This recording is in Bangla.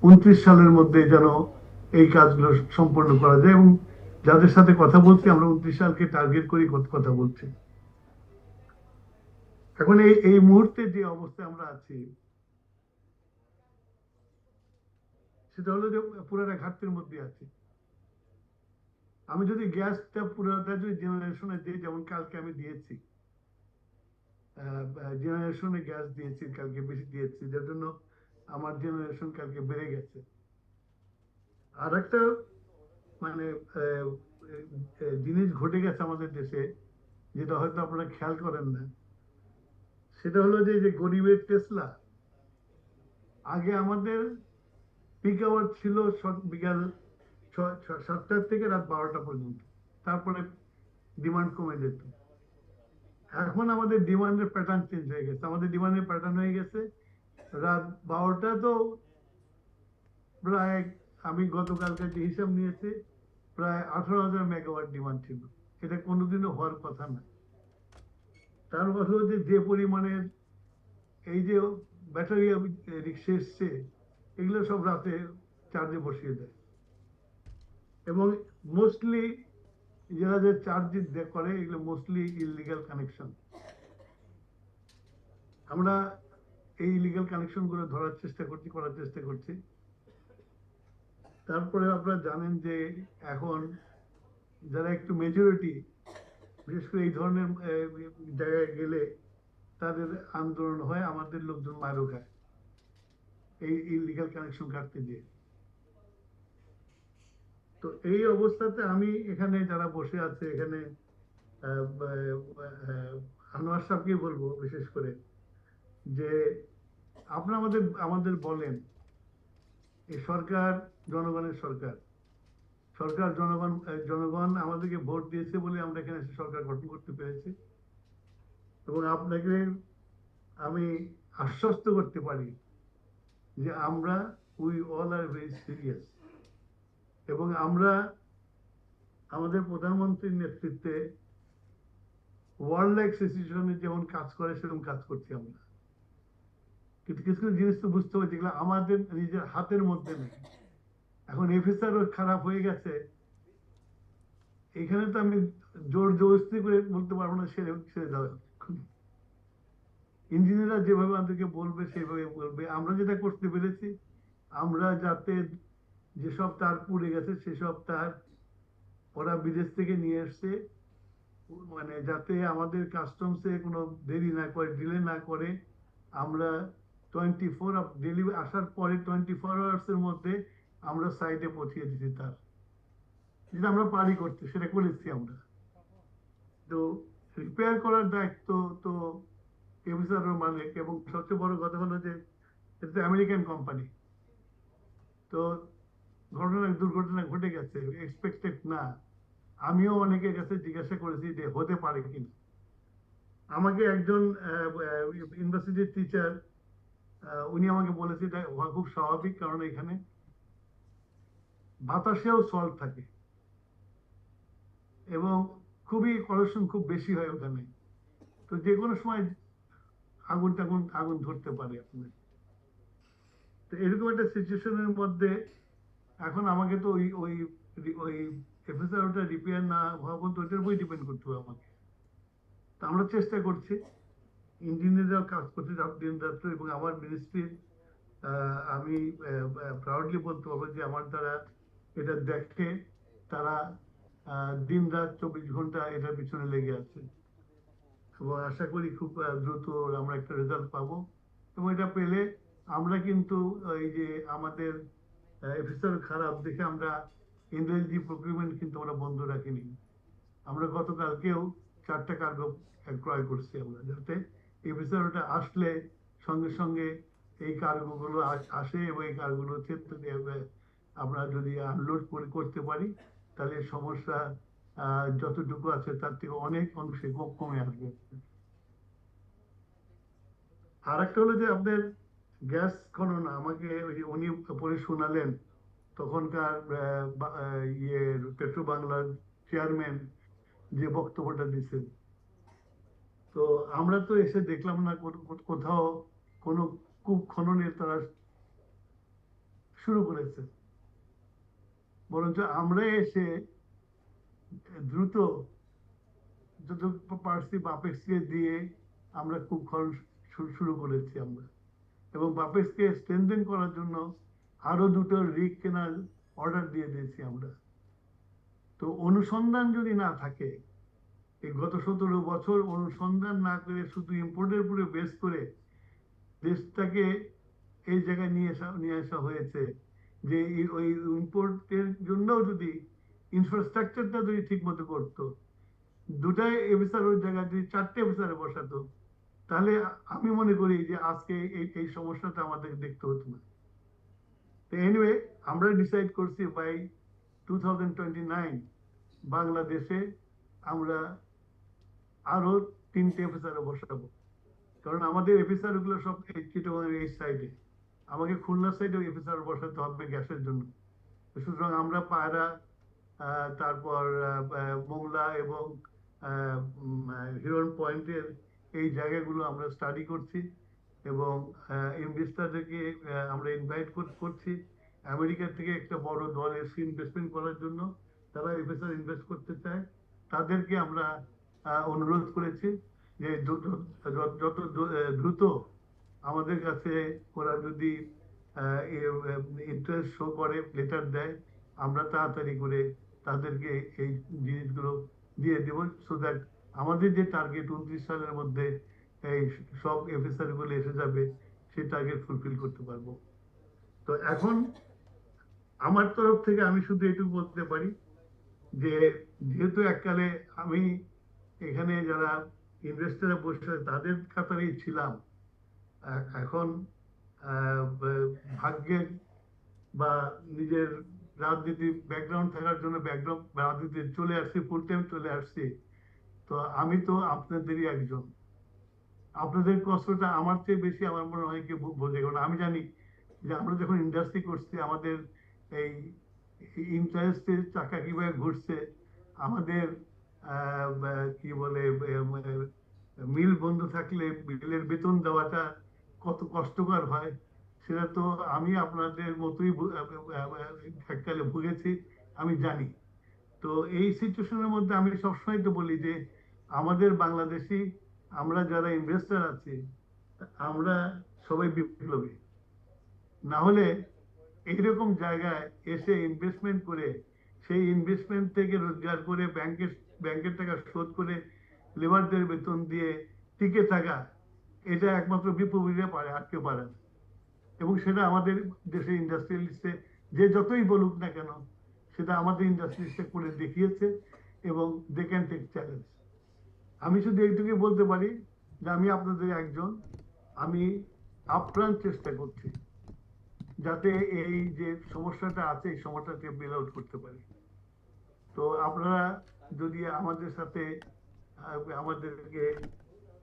29 সালের মধ্যে যেন এই কাজগুলো সম্পন্ন করা যায়, এবং যাদের সাথে কথা বলছি আমরা 29 সালকে টার্গেট করি কথা বলছি। এখন এই এই মুহূর্তে যে অবস্থায় আমরা আছি, সেটা হলো যে পুরাটা ঘাটতির মধ্যে আছে। আমি যদি গ্যাসটা পুরাটা যদি জেনারেশনে দিই, যেমন কালকে আমি দিয়েছি, জেনারেশনে গ্যাস দিয়েছি, কালকে বেশি দিয়েছি, যার জন্য আমার জেনারেশন কালকে বেড়ে গেছে। আর একটা মানে আহ, জিনিস ঘটে গেছে আমাদের দেশে, যেটা হয়তো আপনারা খেয়াল করেন না। সেটা হলো যে যে গরিবের টেসলা, আগে আমাদের পিক আওয়ার ছিল বিকাল 7টা থেকে রাত 12টা পর্যন্ত, তারপরে ডিমান্ড কমে যেত। এখন আমাদের ডিমান্ডের প্যাটার্ন চেঞ্জ হয়ে গেছে, আমাদের ডিমান্ডের প্যাটার্ন হয়ে গেছে রাত 12টা তো প্রায়, আমি গতকালকে যে হিসাব নিয়েছি, প্রায় 18,000 মেগাওয়াট ডিমান্ড ছিল। এটা কোনোদিনও হওয়ার কথা না। তার হলো যে যে পরিমাণের এই যে ব্যাটারি রিক্সা এসছে, এগুলো সব রাতে চার্জে বসিয়ে দেয়। এবং মোস্টলি যারা যে চার্জ করে, এগুলো মোস্টলি ইলিগাল কানেকশন। আমরা এই ইলিগাল কানেকশন গুলো ধরার চেষ্টা করছি, করার চেষ্টা করছি। তারপরে আপনারা জানেন যে এখন যারা একটু মেজরিটি, বিশেষ করে এই ধরনের জায়গায় গেলে তাদের আন্দোলন হয়, আমাদের লোকজন মারও খায় এই ইলিগাল কানেকশন কাটতে দিয়ে। তো এই অবস্থাতে আমি এখানে যারা বসে আছে এখানে, আহ, আহ, আনোয়ার সাহেবকে বলবো বিশেষ করে, যে আপনারা আমাদের আমাদের বলেন, এই সরকার জনগণের সরকার, সরকার জনগণ, জনগণ আমাদেরকে ভোট দিয়েছে বলে আমরা এখানে এসে সরকার গঠন করতে পেরেছি। এবং আপনাকে আমি আশ্বস্ত করতে পারি যে আমরা, we all are very serious. এবং আমরা আমাদের প্রধানমন্ত্রীর নেতৃত্বে ওয়ার্ল্ড লাইক সিচুয়েশনে যেমন কাজ করে সেরকম কাজ করছি আমরা। কিন্তু কিছু কিছু জিনিস তো বুঝতে হবে যেগুলো আমাদের নিজের হাতের মধ্যে নেই। এখন এফিসারও খারাপ হয়ে গেছে, এখানে তো আমি জোর জবরদস্তি করে বলতে পারবো না ছেড়ে ছেড়ে দাও। ইঞ্জিনিয়াররা যেভাবে আমাদেরকে বলবে সেভাবে বলবে। আমরা যেটা করতে পেরেছি, আমরা যাতে যেসব তার পুড়ে গেছে সেসব তার ওরা বিদেশ থেকে নিয়ে এসছে, মানে যাতে আমাদের কাস্টমসে কোনো দেরি না করে, ডিলে না করে। আমরা 24 আসার পরে 24 আওয়ার্স এর মধ্যে আমরা সাইটে পৌঁছিয়ে দিচ্ছি তার, যেটা আমরা পারি করতে, সেটা করেছি আমরা। তো রিপেয়ার করার দায়িত্ব তো এফিসারের মালিক। এবং সবচেয়ে বড় কথা হলো যে এটা আমেরিকান কোম্পানি। তো দুর্ঘটনা ঘটে গেছে, এক্সপেক্টেড না। আমিও অনেকের কাছে জিজ্ঞাসা করেছি যে হতে পারে কিনা। আমাকে একজন ইউনিভার্সিটির টিচার, উনি আমাকে বলেছে এটা হওয়া খুব স্বাভাবিক, কারণ এখানে বাতাসেও সল্ট থাকে এবং খুবই কালেকশন খুব বেশি হয় ওখানে। তো যে কোনো সময় আগুন টাগুন আগুন ধরতে পারে আপনার। তো এরকম একটা সিচুয়েশনের মধ্যে এখন আমাকে তো ওই ওই ওই এফএসআর ওটা রিপেয়ার না হওয়া পর্যন্ত ওইটার উপরই ডিপেন্ড করতে হবে আমাকে। তো আমরা চেষ্টা করছি, ইঞ্জিনিয়াররাও কাজ করছে দিন রাত্র। এবং আমার মিনিস্ট্রির, আমি প্রাউডলি বলতে পারবো যে আমার দ্বারা এটা দেখে তারা দিন রাত 24 ঘন্টা এটার পিছনে লেগে আছে। এবং আশা করি খুব দ্রুত আমরা একটা রেজাল্ট পাবো। এবং এটা পেলে আমরা কিন্তু এই যে আমাদের অফিসার খারাপ দেখে আমরা ইংরেজি প্রকিউরমেন্ট কিন্তু আমরা বন্ধ রাখিনি। আমরা গতকালকেও 4টা কার্গো ক্রয় করছি আমরা, যাতে অফিসার ওটা আসলে সঙ্গে সঙ্গে এই কার্গো গুলো আসে, এবং এই কার্গো গুলো আমরা যদি আনলোড করতে পারি, তাহলে সমস্যা যতটুকু আছে তার থেকে অনেক অংশে কমে আসবে। আর একটা হলো যে আপনার গ্যাস খনন, আমাকে ওই যে উনি পরে শোনালেন তখনকার পেট্রো বাংলার চেয়ারম্যান যে বক্তব্যটা দিচ্ছেন। তো আমরা তো এসে দেখলাম না কোথাও কোনো কূপ খননের তারা শুরু করেছে, বরঞ্চ আমরা এসে দ্রুত যত পারছি বাপেক্সকে দিয়ে আমরা খুব খরচ শুরু করেছি আমরা, এবং বাপেক্সকে স্ট্রেনথেন করার জন্য আরো দুটো রিগ কেনার অর্ডার দিয়ে দিয়েছি আমরা। তো অনুসন্ধান যদি না থাকে, এই গত 17 বছর অনুসন্ধান না করে শুধু ইম্পোর্টের উপরে বেস করে দেশটাকে এই জায়গায় নিয়ে আসা হয়েছে, যে ওই ইম্পোর্টের জন্য যদি ইনফ্রাস্ট্রাকচারটা যদি ঠিক মতো করতো, দুটাই অফিসার ওই জায়গায় যদি 4টে অফিসারে বসাতো, তাহলে আমি মনে করি যে আজকে এই সমস্যাটা আমাদের দেখতে হতো না। তো এনিওয়ে, আমরা ডিসাইড করছি বাই 2029 বাংলাদেশে আমরা আরো 3টে অফিসারে বসাবো, কারণ আমাদের অফিসার গুলো সব চিটাগং এই সাইডে, আমাকে খুলনা সাইডে অফিসার বসাতে হবে গ্যাসের জন্য। সুতরাং আমরা পায়রা, তারপর মোংলা এবং হিরন পয়েন্টের এই জায়গাগুলো আমরা স্টাডি করছি, এবং ইনভেস্টরদেরকে আমরা ইনভাইট করছি। আমেরিকা থেকে একটা বড় দল এসে ইনভেস্টমেন্ট করার জন্য, তারা অফিসার ইনভেস্ট করতে চায়। তাদেরকে আমরা অনুরোধ করেছি যে যত দ্রুত আমাদের কাছে ওরা যদি ইন্টারেস্ট শো করে, লেটার দেয়, আমরা তাড়াতাড়ি করে তাদেরকে এই জিনিসগুলো দিয়ে দেব, সো দ্যাট আমাদের যে টার্গেট 29 সালের মধ্যে এই সব অফিসার গুলো এসে যাবে, সেই টার্গেট ফুলফিল করতে পারবো। তো এখন আমার তরফ থেকে আমি শুধু এটুকু বলতে পারি যে যেহেতু এককালে আমি এখানে যারা ইনভেস্টররা বসে তাদের কাতারেই ছিলাম, এখন ভাগ্যের বা নিজের রাজনীতি ব্যাকগ্রাউন্ড থাকার জন্য ব্যাকগ্রাউন্ড রাজনীতি চলে আসছি, ফুল টাইম চলে আসছি। তো আমি তো আপনাদেরই একজন, আপনাদের কষ্টটা আমার চেয়ে বেশি আমার মনে হয় কি বোঝে, কারণ আমি জানি যে আমরা যখন ইন্ডাস্ট্রি করছি, আমাদের এই ইন্টারেস্টের চাকা কিভাবে ঘুরছে, আমাদের কি বলে মিল বন্ধ থাকলে মিলের বেতন দেওয়াটা কত কষ্টকর হয়, সেটা তো আমি আপনাদের মতোই এককালে ভুগেছি, আমি জানি। তো এই সিচুয়েশনের মধ্যে আমি সবসময় তো বলি যে আমাদের বাংলাদেশি, আমরা যারা ইনভেস্টর আছি, আমরা সবাই বিপ্লবী। না হলে এইরকম জায়গায় এসে ইনভেস্টমেন্ট করে, সেই ইনভেস্টমেন্ট থেকে রোজগার করে ব্যাংকের টাকা শোধ করে লেবারদের বেতন দিয়ে টিকে থাকা, এটা একমাত্র বিপ্লবীরা পারে, আর কেউ পারে না। এবং সেটা আমাদের দেশের ইন্ডাস্ট্রিয়ালিস্টে যে যতই বলুক না কেন, সেটা আমাদের ইন্ডাস্ট্রিয়ালিস্টে করে দেখিয়েছে, এবং দে ক্যান টেক চ্যালেঞ্জ। আমি শুধু এইটুকুই বলতে পারি যে আমি আপনাদের একজন, আমি আপ্রাণ চেষ্টা করছি যাতে এই যে সমস্যাটা আছে, এই সমস্যাকে বের আউট করতে পারি। তো আপনারা যদি আমাদের সাথে আমাদেরকে